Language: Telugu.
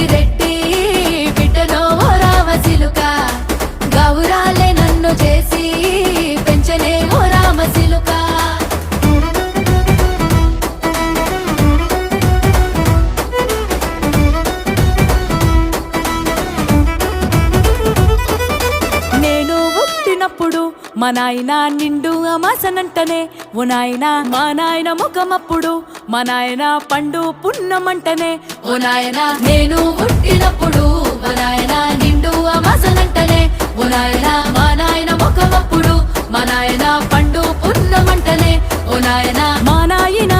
పెద్దిరెడ్డి బిడ్డలో ఓ రామచిలుక గౌరాలే నన్ను చేసి పెంచలే ఓ రామచిలుక నేను పుట్టినప్పుడు మా నాయన నిండు అమాసనంటనే ఓ నాయన మా నాయన ముఖమప్పుడు మా నాయన పండు పున్నమంటనే ఓ నాయన నేను పుట్టినప్పుడు మా నాయన నిండు అమాసనంటనే ఓ నాయన మా నాయన ముఖమప్పుడు మా నాయన పండు పున్నమంటనే ఓ నాయన మా నాయన